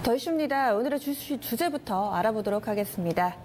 더 이슈입니다. 오늘의 주제부터 알아보도록 하겠습니다.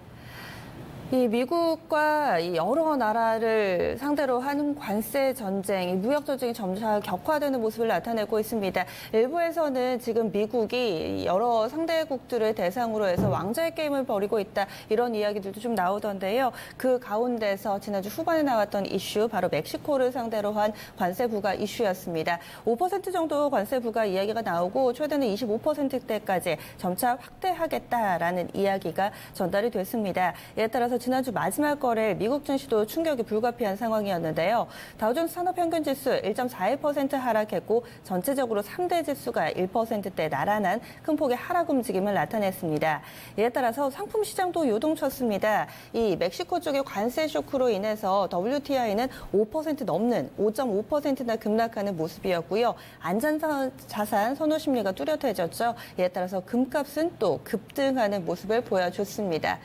이 미국과 이 여러 나라를 상대로 하는 관세 전쟁, 이 무역 전쟁이 점차 격화되는 모습을 나타내고 있습니다. 일부에서는 지금 미국이 여러 상대국들을 대상으로 해서 왕좌의 게임을 벌이고 있다, 이런 이야기들도 좀 나오던데요. 그 가운데서 지난주 후반에 나왔던 이슈, 바로 멕시코를 상대로 한 관세 부과 이슈였습니다. 5% 정도 관세 부과 이야기가 나오고 최대는 25%대까지 점차 확대하겠다라는 이야기가 전달이 됐습니다. 이에 따라서 지난주 마지막 거래일 미국 증시도 충격이 불가피한 상황이었는데요. 다우존스 산업평균지수 1.41% 하락했고 전체적으로 3대 지수가 1%대 나란한 큰 폭의 하락 움직임을 나타냈습니다. 이에 따라서 상품 시장도 요동쳤습니다. 이 멕시코 쪽의 관세 쇼크로 인해서 WTI는 5% 넘는 5.5%나 급락하는 모습이었고요. 안전자산 선호 심리가 뚜렷해졌죠. 이에 따라서 금값은 또 급등하는 모습을 보여줬습니다.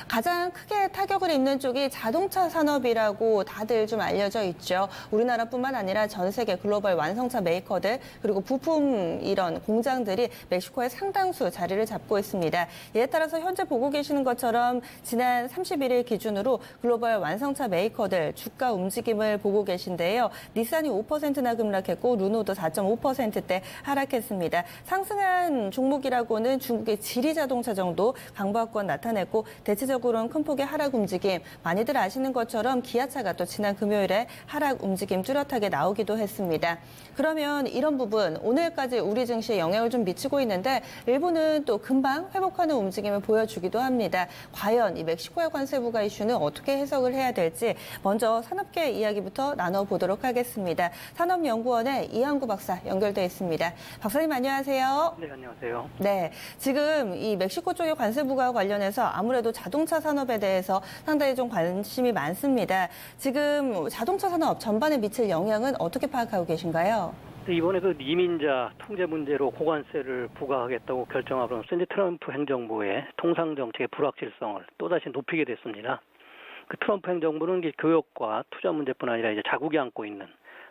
가장 크게 타격을 입는 쪽이 자동차 산업이라고 다들 좀 알려져 있죠. 우리나라뿐만 아니라 전 세계 글로벌 완성차 메이커들, 그리고 부품 이런 공장들이 멕시코에 상당수 자리를 잡고 있습니다. 이에 따라서 현재 보고 계시는 것처럼 지난 31일 기준으로 글로벌 완성차 메이커들 주가 움직임을 보고 계신데요. 닛산이 5%나 급락했고 르노도 4.5%대 하락했습니다. 상승한 종목이라고는 중국의 지리자동차 정도 강보합권 나타냈고, 대체적으로는 큰 폭의 하락 움직임, 많이들 아시는 것처럼 기아차가 또 지난 금요일에 하락 움직임 뚜렷하게 나오기도 했습니다. 그러면 이런 부분 오늘까지 우리 증시에 영향을 좀 미치고 있는데 일부는 또 금방 회복하는 움직임을 보여주기도 합니다. 과연 이 멕시코의 관세 부과 이슈는 어떻게 해석을 해야 될지 먼저 산업계 이야기부터 나눠보도록 하겠습니다. 산업연구원의 이한구 박사 연결돼 있습니다. 박사님 안녕하세요. 네, 안녕하세요. 네, 지금 이 멕시코 쪽의 관세 부과와 관련해서 아무래도 자동차 산업에 대해서 상당히 좀 관심이 많습니다. 지금 자동차 산업 전반에 미칠 영향은 어떻게 파악하고 계신가요? 이번에 그 이민자 통제 문제로 고관세를 부과하겠다고 결정하면서 이제 트럼프 행정부의 통상 정책의 불확실성을 또다시 높이게 됐습니다. 그 트럼프 행정부는 이제 교역과 투자 문제뿐 아니라 이제 자국이 안고 있는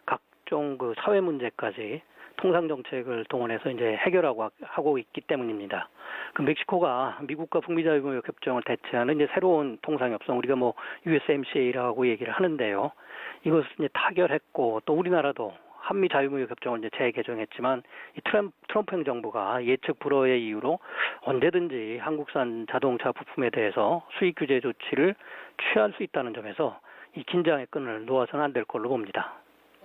각종 그 사회 문제까지 통상 정책을 동원해서 이제 하고 있기 때문입니다. 그 멕시코가 미국과 북미 자유무역 협정을 대체하는 이제 새로운 통상 협정, 우리가 뭐 USMCA라고 얘기를 하는데요. 이것을 이제 타결했고, 또 우리나라도 한미 자유무역 협정을 이제 재개정했지만 이 트럼프 행정부가 예측 불허의 이유로 언제든지 한국산 자동차 부품에 대해서 수입 규제 조치를 취할 수 있다는 점에서 이 긴장의 끈을 놓아서는 안 될 걸로 봅니다.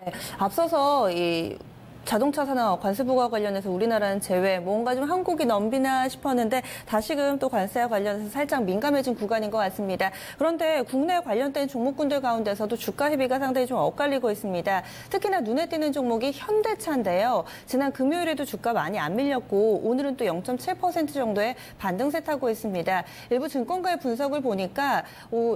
네, 앞서서 이 자동차 산업 관세 부과 관련해서 우리나라는 제외, 뭔가 좀 한국이 넘비나 싶었는데 다시금 또 관세와 관련해서 살짝 민감해진 구간인 것 같습니다. 그런데 국내 관련된 종목군들 가운데서도 주가 대비가 상당히 좀 엇갈리고 있습니다. 특히나 눈에 띄는 종목이 현대차인데요. 지난 금요일에도 주가 많이 안 밀렸고 오늘은 또 0.7% 정도의 반등세 타고 있습니다. 일부 증권가의 분석을 보니까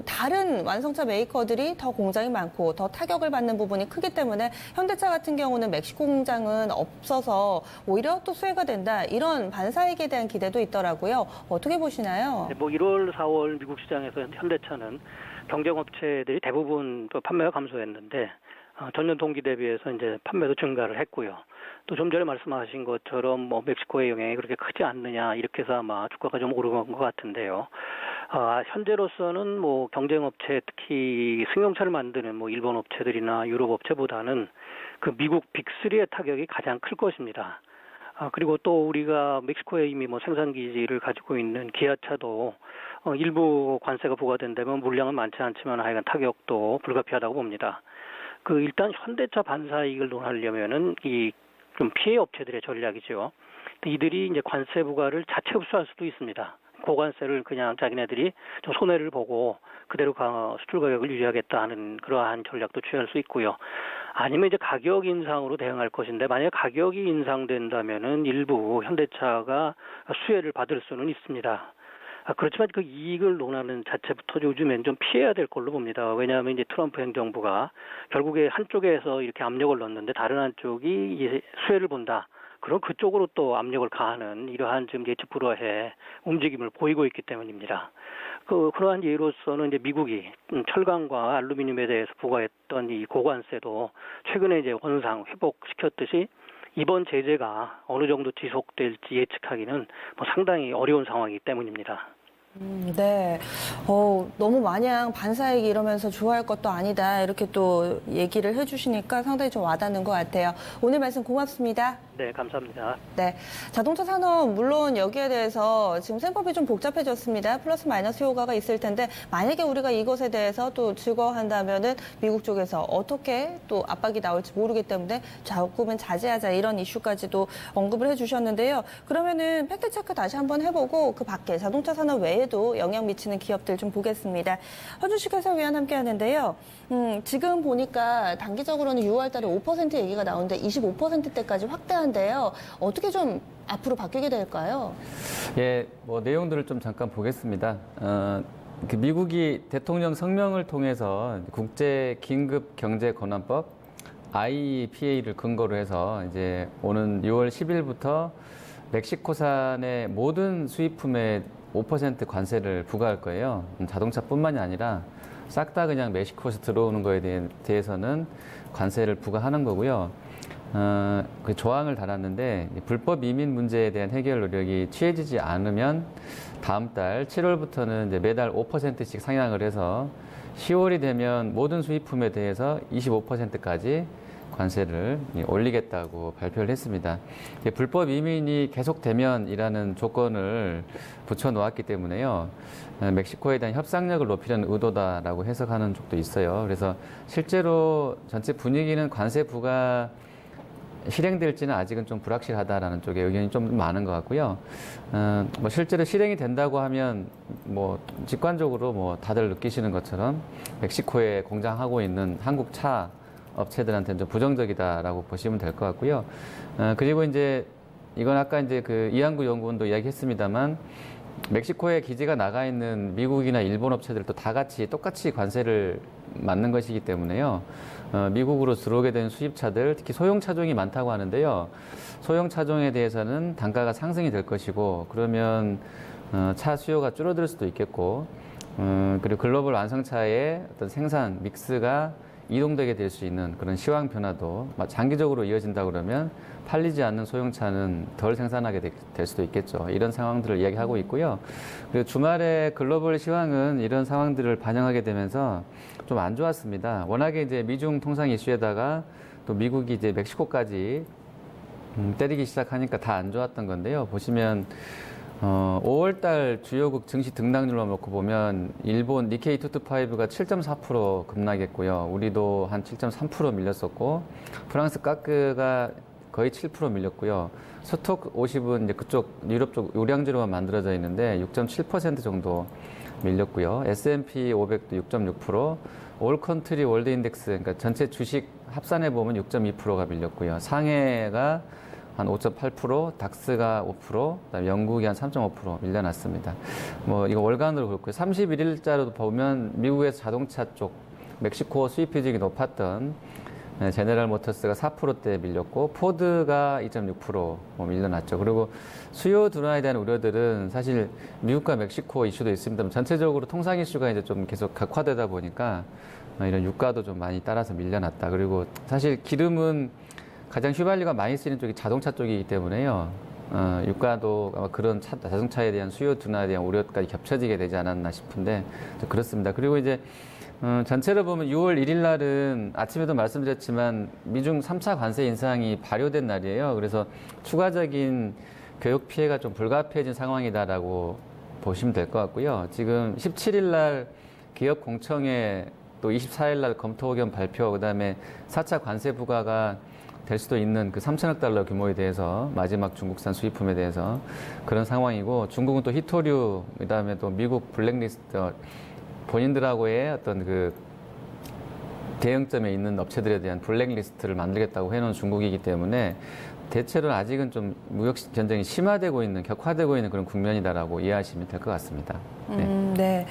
다른 완성차 메이커들이 더 공장이 많고 더 타격을 받는 부분이 크기 때문에 현대차 같은 경우는 멕시코 공장 은 없어서 오히려 또 수혜가 된다, 이런 반사이익에 대한 기대도 있더라고요. 어떻게 보시나요? 네, 뭐 1월, 4월 미국 시장에서 현대차는 경쟁업체들이 대부분 또 판매가 감소했는데 전년 동기 대비해서 이제 판매도 증가를 했고요. 또 좀 전에 말씀하신 것처럼 뭐 멕시코의 영향이 그렇게 크지 않느냐, 이렇게 해서 아마 주가가 좀 오르는 것 같은데요. 현재로서는 뭐 경쟁업체, 특히 승용차를 만드는 뭐 일본 업체들이나 유럽 업체보다는 그 미국 빅3의 타격이 가장 클 것입니다. 그리고 또 우리가 멕시코에 이미 뭐 생산 기지를 가지고 있는 기아차도 일부 관세가 부과된다면 물량은 많지 않지만 하여간 타격도 불가피하다고 봅니다. 일단 현대차 반사이익을 논하려면은 이 좀 피해 업체들의 전략이죠. 이들이 이제 관세 부과를 자체 흡수할 수도 있습니다. 고관세를 그냥 자기네들이 좀 손해를 보고 그대로 수출 가격을 유지하겠다 하는 그러한 전략도 취할 수 있고요. 아니면 이제 가격 인상으로 대응할 것인데, 만약 가격이 인상된다면은 일부 현대차가 수혜를 받을 수는 있습니다. 그렇지만 그 이익을 논하는 자체부터 요즘엔 좀 피해야 될 걸로 봅니다. 왜냐하면 이제 트럼프 행정부가 결국에 한쪽에서 이렇게 압력을 넣었는데 다른 한쪽이 이제 수혜를 본다, 그럼 그쪽으로 또 압력을 가하는 이러한 지금 예측 불허의 움직임을 보이고 있기 때문입니다. 그러한 예로서는 이제 미국이 철강과 알루미늄에 대해서 부과했던 이 고관세도 최근에 이제 원상 회복시켰듯이 이번 제재가 어느 정도 지속될지 예측하기는 뭐 상당히 어려운 상황이기 때문입니다. 네. 너무 마냥 반사이기 이러면서 좋아할 것도 아니다. 이렇게 또 얘기를 해주시니까 상당히 좀 와닿는 것 같아요. 오늘 말씀 고맙습니다. 네, 감사합니다. 네. 자동차 산업, 물론 여기에 대해서 지금 셈법이 좀 복잡해졌습니다. 플러스 마이너스 효과가 있을 텐데, 만약에 우리가 이것에 대해서 또 즐거워한다면은 미국 쪽에서 어떻게 또 압박이 나올지 모르기 때문에 조금은 자제하자 이런 이슈까지도 언급을 해주셨는데요. 그러면은 팩트체크 다시 한번 해보고 그 밖에 자동차 산업 외에도 영향 미치는 기업들 좀 보겠습니다. 허준식 해설위원 함께 하는데요. 지금 보니까 단기적으로는 6월 달에 5% 얘기가 나오는데 25%대까지 확대한대요. 어떻게 좀 앞으로 바뀌게 될까요? 예, 뭐 내용들을 좀 잠깐 보겠습니다. 그 미국이 대통령 성명을 통해서 국제 긴급 경제 권한법 IEPA를 근거로 해서 이제 오는 6월 10일부터 멕시코산의 모든 수입품에 5% 관세를 부과할 거예요. 자동차뿐만이 아니라 싹 다 그냥 멕시코에서 들어오는 거에 대해서는 관세를 부과하는 거고요. 그 조항을 달았는데 불법 이민 문제에 대한 해결 노력이 취해지지 않으면 다음 달 7월부터는 이제 매달 5%씩 상향을 해서 10월이 되면 모든 수입품에 대해서 25%까지 관세를 올리겠다고 발표를 했습니다. 불법 이민이 계속되면이라는 조건을 붙여놓았기 때문에요. 멕시코에 대한 협상력을 높이려는 의도다라고 해석하는 쪽도 있어요. 그래서 실제로 전체 분위기는 관세 부과 실행될지는 아직은 좀 불확실하다라는 쪽에 의견이 좀 많은 것 같고요. 뭐 실제로 실행이 된다고 하면 뭐 직관적으로 뭐 다들 느끼시는 것처럼 멕시코에 공장하고 있는 한국 차 업체들한테는 좀 부정적이다라고 보시면 될 것 같고요. 그리고 이제 이건 아까 이제 그 이한구 연구원도 이야기했습니다만 멕시코에 기지가 나가 있는 미국이나 일본 업체들도 다 같이 똑같이 관세를 맞는 것이기 때문에요. 미국으로 들어오게 된 수입차들, 특히 소형 차종이 많다고 하는데요. 소형 차종에 대해서는 단가가 상승이 될 것이고, 그러면 차 수요가 줄어들 수도 있겠고, 그리고 글로벌 완성차의 어떤 생산 믹스가 이동되게 될 수 있는 그런 시황 변화도 장기적으로 이어진다 그러면 팔리지 않는 소형차는 덜 생산하게 될 수도 있겠죠. 이런 상황들을 이야기하고 있고요. 그리고 주말에 글로벌 시황은 이런 상황들을 반영하게 되면서 좀 안 좋았습니다. 워낙에 이제 미중 통상 이슈에다가 또 미국이 이제 멕시코까지 때리기 시작하니까 다 안 좋았던 건데요. 보시면 5월달 주요국 증시 등락률로 놓고 보면 일본 니케이 225가 7.4% 급락했고요. 우리도 한 7.3% 밀렸었고 프랑스 까크가 거의 7% 밀렸고요. 스톡 50은 이제 그쪽 유럽 쪽 요량지로만 만들어져 있는데 6.7% 정도 밀렸고요. S&P 500도 6.6%, 올컨트리 월드 인덱스 그러니까 전체 주식 합산해 보면 6.2%가 밀렸고요. 상해가 한 5.8%, 닥스가 5%, 그다음에 영국이 한 3.5% 밀려났습니다. 뭐 이거 월간으로 그렇고요. 31일자로도 보면 미국에서 자동차 쪽 멕시코 수입 비중이 높았던 제네럴 모터스가 4%대 밀렸고 포드가 2.6% 뭐 밀려났죠. 그리고 수요 둔화에 대한 우려들은 사실 미국과 멕시코 이슈도 있습니다만 전체적으로 통상 이슈가 이제 좀 계속 격화되다 보니까 이런 유가도 좀 많이 따라서 밀려났다. 그리고 사실 기름은 가장 휘발유가 많이 쓰이는 쪽이 자동차 쪽이기 때문에요. 유가도 아마 그런 자동차에 대한 수요 둔화에 대한 우려까지 겹쳐지게 되지 않았나 싶은데 그렇습니다. 그리고 이제 전체로 보면 6월 1일 날은 아침에도 말씀드렸지만 미중 3차 관세 인상이 발효된 날이에요. 그래서 추가적인 교육 피해가 좀 불가피해진 상황이다라고 보시면 될 것 같고요. 지금 17일 날 기업 공청회 또 24일 날 검토 의견 발표 그다음에 4차 관세 부과가 될 수도 있는 그 3천억 달러 규모에 대해서 마지막 중국산 수입품에 대해서 그런 상황이고 중국은 또 히토류 그다음에 또 미국 블랙리스트 본인들하고의 어떤 그 대응점에 있는 업체들에 대한 블랙리스트를 만들겠다고 해놓은 중국이기 때문에 대체로 아직은 좀 무역 전쟁이 심화되고 있는, 격화되고 있는 그런 국면이다라고 이해하시면 될 것 같습니다. 네. 네,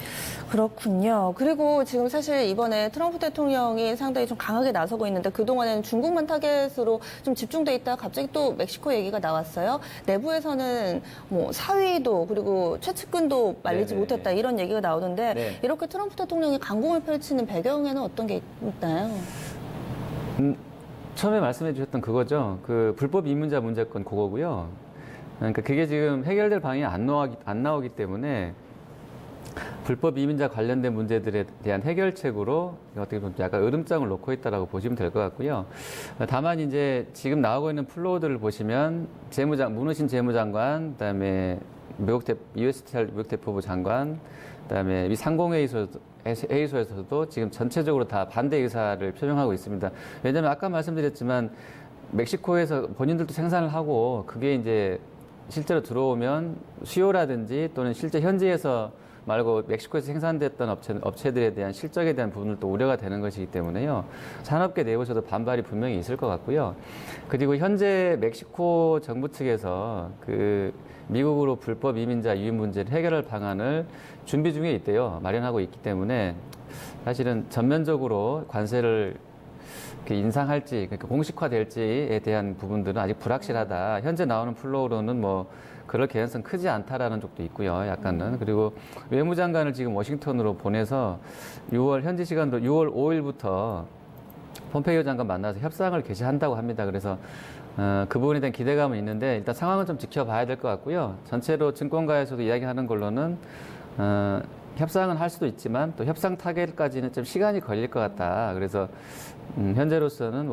그렇군요. 그리고 지금 사실 이번에 트럼프 대통령이 상당히 좀 강하게 나서고 있는데 그동안에는 중국만 타겟으로 좀 집중돼 있다가 갑자기 또 멕시코 얘기가 나왔어요. 내부에서는 뭐 사위도 그리고 최측근도 말리지 네네. 못했다 이런 얘기가 나오는데 네. 이렇게 트럼프 대통령이 강공을 펼치는 배경에는 어떤 게 있나요? 처음에 말씀해 주셨던 그거죠. 그 불법 이민자 문제건 그거고요. 그러니까 그게 지금 해결될 방향이 안 나오기 때문에 불법 이민자 관련된 문제들에 대한 해결책으로 어떻게 보면 약간 으름장을 놓고 있다라고 보시면 될 것 같고요. 다만 이제 지금 나오고 있는 플로우들을 보시면 문우신 재무장관, 그다음에 USTR 미국 대표부 장관, 그다음에 미 상공회의소에서도 지금 전체적으로 다 반대 의사를 표명하고 있습니다. 왜냐하면 아까 말씀드렸지만 멕시코에서 본인들도 생산을 하고 그게 이제 실제로 들어오면 수요라든지 또는 실제 현지에서 말고 멕시코에서 생산됐던 업체들에 대한 실적에 대한 부분도 우려가 되는 것이기 때문에요. 산업계 내부에서도 반발이 분명히 있을 것 같고요. 그리고 현재 멕시코 정부 측에서 그 미국으로 불법 이민자 유입 문제를 해결할 방안을 준비 중에 있대요. 마련하고 있기 때문에 사실은 전면적으로 관세를 인상할지, 그러니까 공식화될지에 대한 부분들은 아직 불확실하다. 현재 나오는 플로우로는 뭐 그럴 개연성 크지 않다라는 쪽도 있고요. 약간은. 그리고 외무장관을 지금 워싱턴으로 보내서 현지 시간으로 6월 5일부터 폼페이오 장관 만나서 협상을 개시한다고 합니다. 그래서 그 부분에 대한 기대감은 있는데 일단 상황은 좀 지켜봐야 될 것 같고요. 전체로 증권가에서도 이야기하는 걸로는 협상은 할 수도 있지만 또 협상 타결까지는 좀 시간이 걸릴 것 같다. 그래서 현재로서는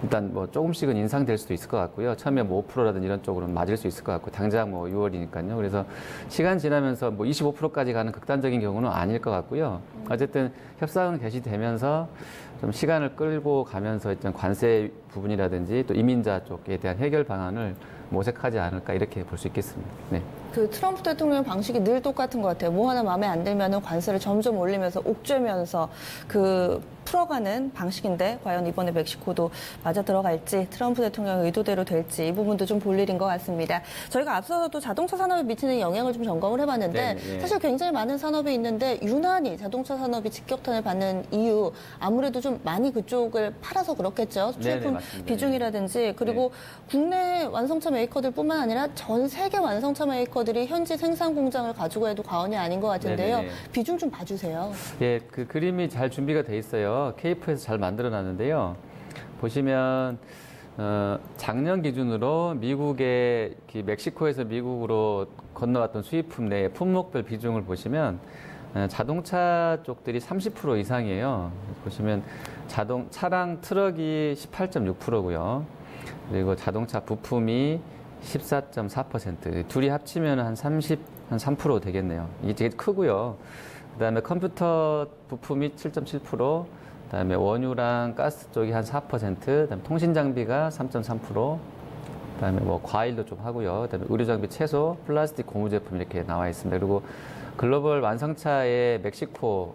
일단 조금씩은 인상될 수도 있을 것 같고요. 처음에 5%라든지 이런 쪽으로는 맞을 수 있을 것 같고 당장 6월이니까요. 그래서 시간 지나면서 25%까지 가는 극단적인 경우는 아닐 것 같고요. 어쨌든 협상은 개시되면서 좀 시간을 끌고 가면서 일단 관세 부분이라든지 또 이민자 쪽에 대한 해결 방안을 모색하지 않을까 이렇게 볼 수 있겠습니다. 네. 그 트럼프 대통령 방식이 늘 똑같은 것 같아요. 뭐 하나 마음에 안 들면은 관세를 점점 올리면서 옥죄면서 풀어가는 방식인데 과연 이번에 멕시코도 맞아 들어갈지 트럼프 대통령의 의도대로 될지 이 부분도 좀 볼 일인 것 같습니다. 저희가 앞서서도 자동차 산업에 미치는 영향을 좀 점검을 해봤는데 네. 사실 굉장히 많은 산업이 있는데 유난히 자동차 산업이 직격탄을 받는 이유 아무래도 좀 많이 그쪽을 팔아서 그렇겠죠. 수출품 맞습니다. 비중이라든지 그리고 국내 완성차 메이커들뿐만 아니라 전 세계 완성차 메이커들이 현지 생산 공장을 가지고 해도 과언이 아닌 것 같은데요. 네네. 비중 좀 봐주세요. 예, 그 그림이 잘 준비가 돼 있어요. KF에서 잘 만들어 놨는데요. 보시면 작년 기준으로 멕시코에서 미국으로 건너왔던 수입품 내 품목별 비중을 보시면 자동차 쪽들이 30% 이상이에요. 보시면 차량 트럭이 18.6%고요. 그리고 자동차 부품이 14.4%. 둘이 합치면 한 3% 되겠네요. 이게 되게 크고요. 그다음에 컴퓨터 부품이 7.7%, 그다음에 원유랑 가스 쪽이 한 4%, 그다음에 통신 장비가 3.3%, 그다음에 과일도 좀 하고요. 그다음에 의류 장비, 채소, 플라스틱 고무 제품 이렇게 나와 있습니다. 그리고 글로벌 완성차의 멕시코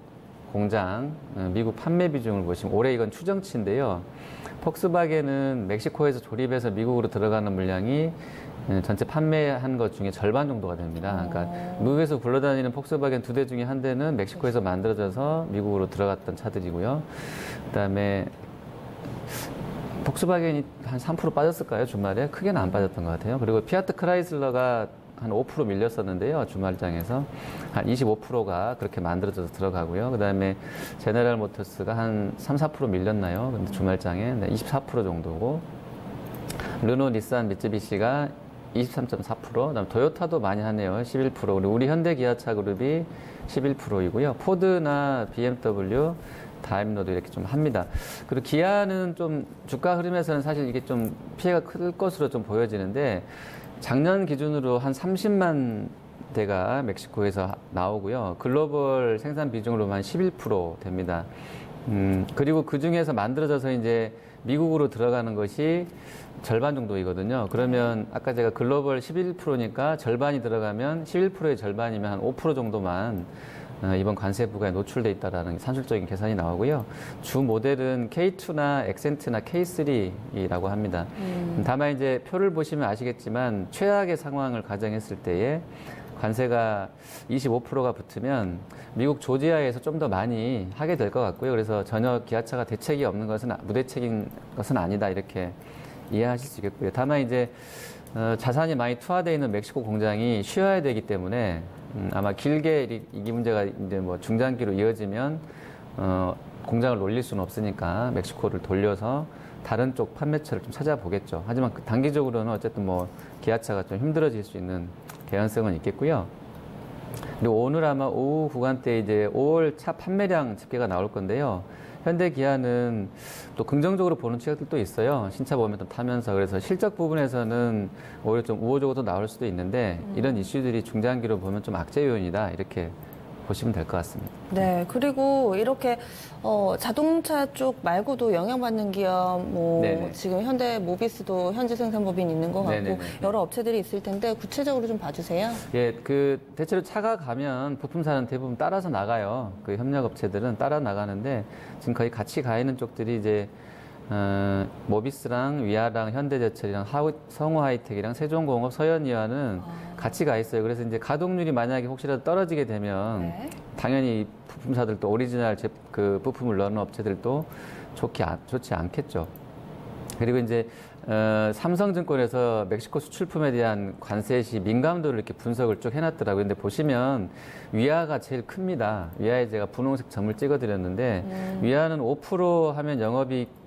공장 미국 판매 비중을 보시면 올해 이건 추정치인데요. 폭스바겐은 멕시코에서 조립해서 미국으로 들어가는 물량이 전체 판매한 것 중에 절반 정도가 됩니다. 그러니까 미국에서 굴러다니는 폭스바겐 2대 중에 한 대는 멕시코에서 만들어져서 미국으로 들어갔던 차들이고요. 그다음에 폭스바겐이 한 3% 빠졌을까요? 주말에? 크게는 안 빠졌던 것 같아요. 그리고 피아트 크라이슬러가 한 5% 밀렸었는데요. 주말장에서 한 25%가 그렇게 만들어져서 들어가고요. 그다음에 제너럴 모터스가 한 3-4% 밀렸나요? 근데 주말장에 24% 정도고 르노, 닛산, 미쯔비시가 23.4%, 그다음 토요타도 많이 하네요. 11%. 그리고 우리 현대 기아차 그룹이 11%이고요. 포드나 BMW, 다임러도 이렇게 좀 합니다. 그리고 기아는 좀 주가 흐름에서는 사실 이게 좀 피해가 클 것으로 좀 보여지는데 작년 기준으로 한 30만 대가 멕시코에서 나오고요. 글로벌 생산 비중으로만 11% 됩니다. 그리고 그 중에서 만들어져서 이제 미국으로 들어가는 것이 절반 정도이거든요. 그러면 아까 제가 글로벌 11%니까 절반이 들어가면 11%의 절반이면 한 5% 정도만 이번 관세 부과에 노출돼 있다라는 산술적인 계산이 나오고요. 주 모델은 K2나 엑센트나 K3라고 합니다. 다만 이제 표를 보시면 아시겠지만 최악의 상황을 가정했을 때에 관세가 25%가 붙으면 미국 조지아에서 좀 더 많이 하게 될 것 같고요. 그래서 전혀 기아차가 대책이 없는 것은 무대책인 것은 아니다 이렇게 이해하실 수 있겠고요. 다만 이제 자산이 많이 투하되어 있는 멕시코 공장이 쉬어야 되기 때문에 아마 길게 이 문제가 이제 중장기로 이어지면 공장을 놀릴 수는 없으니까 멕시코를 돌려서 다른 쪽 판매처를 좀 찾아보겠죠. 하지만 단기적으로는 어쨌든 뭐 기아차가 좀 힘들어질 수 있는 개연성은 있겠고요. 그리고 오늘 아마 오후 구간대 이제 5월 차 판매량 집계가 나올 건데요. 현대 기아는 또 긍정적으로 보는 취약들도 있어요. 신차 보면 좀 타면서. 그래서 실적 부분에서는 오히려 좀 우호적으로 나올 수도 있는데 이런 이슈들이 중장기로 보면 좀 악재 요인이다. 이렇게 보시면 될 것 같습니다. 네, 그리고 이렇게 자동차 쪽 말고도 영향받는 기업, 뭐 네네. 지금 현대 모비스도 현지 생산법인 있는 것 같고 네네네. 여러 업체들이 있을 텐데 구체적으로 좀 봐주세요. 예, 대체로 차가 가면 부품사는 대부분 따라서 나가요. 그 협력업체들은 따라 나가는데 지금 거의 같이 가 있는 쪽들이 이제 모비스랑 위아랑 현대제철이랑 성우 하이텍이랑 세종공업, 서현이와는 같이 가 있어요. 그래서 이제 가동률이 만약에 혹시라도 떨어지게 되면 네. 당연히 부품사들도 오리지널 그 부품을 넣는 업체들도 좋지 않겠죠. 그리고 이제 삼성증권에서 멕시코 수출품에 대한 관세 시 민감도를 이렇게 분석을 쭉 해놨더라고요. 근데 보시면 위아가 제일 큽니다. 위아에 제가 분홍색 점을 찍어드렸는데 위아는 5% 하면 영업이익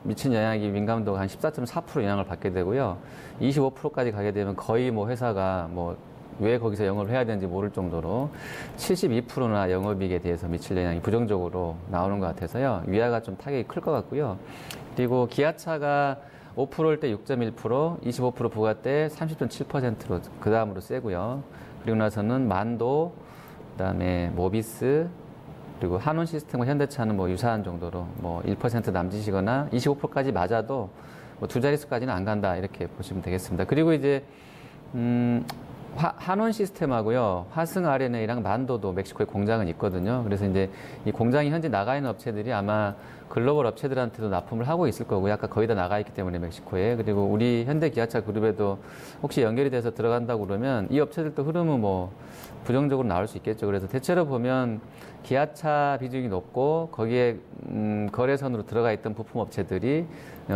미친 영향이 민감도가 한 14.4% 영향을 받게 되고요. 25%까지 가게 되면 거의 뭐 회사가 뭐 왜 거기서 영업을 해야 되는지 모를 정도로 72%나 영업이익에 대해서 미칠 영향이 부정적으로 나오는 것 같아서요. 위아가 좀 타격이 클 것 같고요. 그리고 기아차가 5%일 때 6.1%, 25% 부가때 30.7%로 그 다음으로 세고요. 그리고 나서는 만도, 그다음에 모비스, 그리고 한원 시스템과 현대차는 뭐 유사한 정도로 뭐 1% 남짓이거나 25%까지 맞아도 뭐 두 자릿수까지는 안 간다 이렇게 보시면 되겠습니다. 그리고 이제 한원 시스템하고요, 화승 RNA랑 만도도 멕시코에 공장은 있거든요. 그래서 이제 이 공장이 현재 나가 있는 업체들이 아마 글로벌 업체들한테도 납품을 하고 있을 거고요. 아까 거의 다 나가 있기 때문에 멕시코에. 그리고 우리 현대 기아차 그룹에도 혹시 연결이 돼서 들어간다고 그러면 이 업체들도 흐름은 뭐 부정적으로 나올 수 있겠죠. 그래서 대체로 보면 기아차 비중이 높고 거기에 거래선으로 들어가 있던 부품 업체들이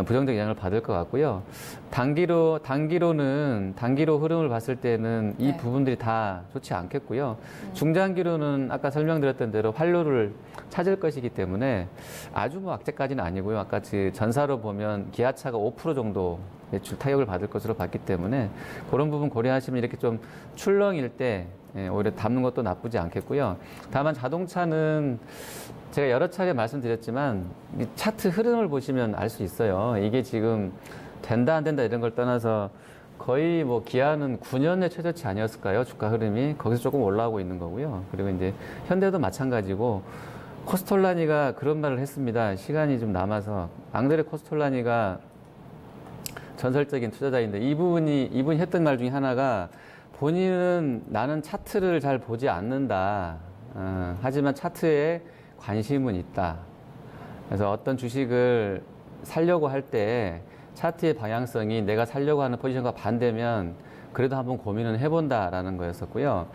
부정적 영향을 받을 것 같고요. 단기로 흐름을 봤을 때는 이 네. 부분들이 다 좋지 않겠고요. 중장기로는 아까 설명드렸던 대로 활로를 찾을 것이기 때문에 아주 뭐 악재까지는 아니고요. 아까 그 전사로 보면 기아차가 5% 정도 매출 타격을 받을 것으로 봤기 때문에 그런 부분 고려하시면 이렇게 좀 출렁일 때 오히려 담는 것도 나쁘지 않겠고요. 다만 자동차는 제가 여러 차례 말씀드렸지만 이 차트 흐름을 보시면 알 수 있어요. 이게 지금 된다 안 된다 이런 걸 떠나서 거의 뭐 기아는 9년의 최저치 아니었을까요? 주가 흐름이 거기서 조금 올라오고 있는 거고요. 그리고 이제 현대도 마찬가지고 코스톨라니가 그런 말을 했습니다. 시간이 좀 남아서 앙드레 코스톨라니가 전설적인 투자자인데 이분이 했던 말 중에 하나가 본인은 나는 차트를 잘 보지 않는다. 하지만 차트에 관심은 있다. 그래서 어떤 주식을 살려고 할 때 차트의 방향성이 내가 살려고 하는 포지션과 반대면 그래도 한번 고민은 해본다라는 거였었고요.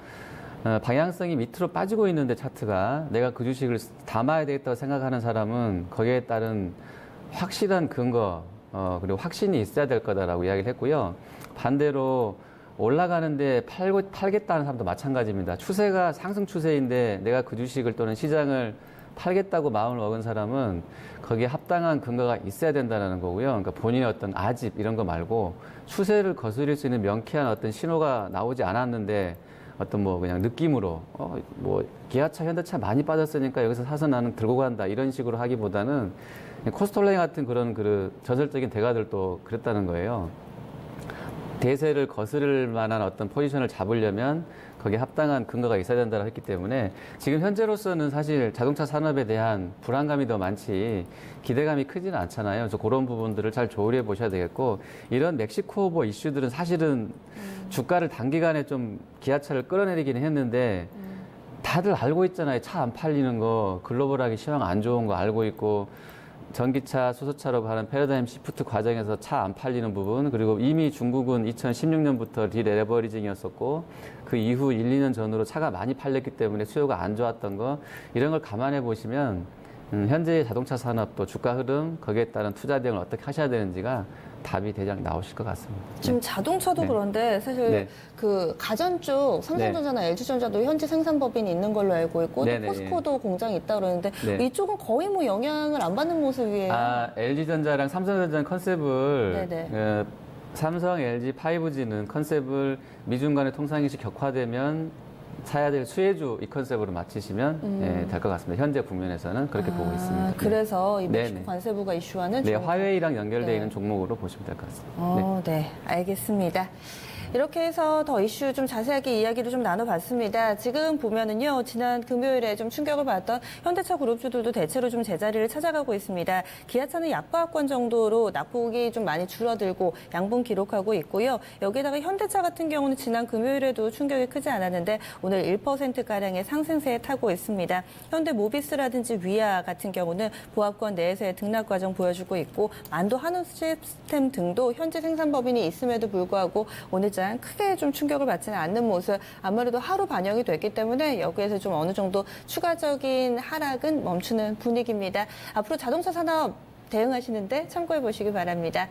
방향성이 밑으로 빠지고 있는데 차트가 내가 그 주식을 담아야 되겠다고 생각하는 사람은 거기에 따른 확실한 근거 그리고 확신이 있어야 될 거다라고 이야기를 했고요. 반대로 올라가는데 팔겠다는 사람도 마찬가지입니다. 추세가 상승 추세인데 내가 그 주식을 또는 시장을 팔겠다고 마음을 먹은 사람은 거기에 합당한 근거가 있어야 된다는 거고요. 그러니까 본인의 어떤 아집 이런 거 말고 추세를 거스릴 수 있는 명쾌한 어떤 신호가 나오지 않았는데 어떤 뭐 그냥 느낌으로 뭐 기아차, 현대차 많이 빠졌으니까 여기서 사서 나는 들고 간다 이런 식으로 하기보다는 코스톨라니 같은 그런 그 전설적인 대가들도 그랬다는 거예요. 대세를 거스를 만한 어떤 포지션을 잡으려면 거기에 합당한 근거가 있어야 된다고 했기 때문에 지금 현재로서는 사실 자동차 산업에 대한 불안감이 더 많지 기대감이 크지는 않잖아요. 그래서 그런 부분들을 잘 조율해 보셔야 되겠고 이런 멕시코 뭐 이슈들은 사실은 주가를 단기간에 좀 기아차를 끌어내리기는 했는데 다들 알고 있잖아요. 차 안 팔리는 거, 글로벌하게 시황 안 좋은 거 알고 있고 전기차, 수소차로 가는 패러다임 시프트 과정에서 차 안 팔리는 부분, 그리고 이미 중국은 2016년부터 디레버리징이었었고 그 이후 1, 2년 전으로 차가 많이 팔렸기 때문에 수요가 안 좋았던 거 이런 걸 감안해 보시면 현재의 자동차 산업도 주가 흐름, 거기에 따른 투자 대응을 어떻게 하셔야 되는지가 답이 대략 나오실 것 같습니다. 지금 자동차도 네. 그런데 사실 네. 그 가전 쪽 삼성전자나 LG전자도 현지 생산 법인이 있는 걸로 알고 있고 네, 또 네, 포스코도 공장이 있다 그러는데 네. 이쪽은 거의 뭐 영향을 안 받는 모습이에요. LG전자랑 삼성전자는 컨셉을 네네. 삼성, LG, 5G는 컨셉을 미중 간의 통상이익이 격화되면 사야 될 수혜주 이 컨셉으로 맞추시면 될 것 같습니다. 현재 국면에서는 그렇게 보고 있습니다. 네. 그래서 이 멕시코 네네. 관세부가 이슈하는 네, 종목. 화웨이랑 연결되어 네. 있는 종목으로 보시면 될 것 같습니다. 네, 알겠습니다. 이렇게 해서 더 이슈 좀 자세하게 이야기를 좀 나눠봤습니다. 지금 보면은요, 지난 금요일에 좀 충격을 받았던 현대차 그룹주들도 대체로 좀 제자리를 찾아가고 있습니다. 기아차는 약보합권 정도로 낙폭이 좀 많이 줄어들고 양분 기록하고 있고요. 여기다가 현대차 같은 경우는 지난 금요일에도 충격이 크지 않았는데 오늘 1%가량의 상승세에 타고 있습니다. 현대모비스라든지 위아 같은 경우는 보합권 내에서의 등락 과정 보여주고 있고 만도 한우 시스템 등도 현지 생산법인이 있음에도 불구하고 오늘장 크게 좀 충격을 받지는 않는 모습 아무래도 하루 반영이 됐기 때문에 여기에서 좀 어느 정도 추가적인 하락은 멈추는 분위기입니다. 앞으로 자동차 산업 대응하시는데 참고해 보시기 바랍니다.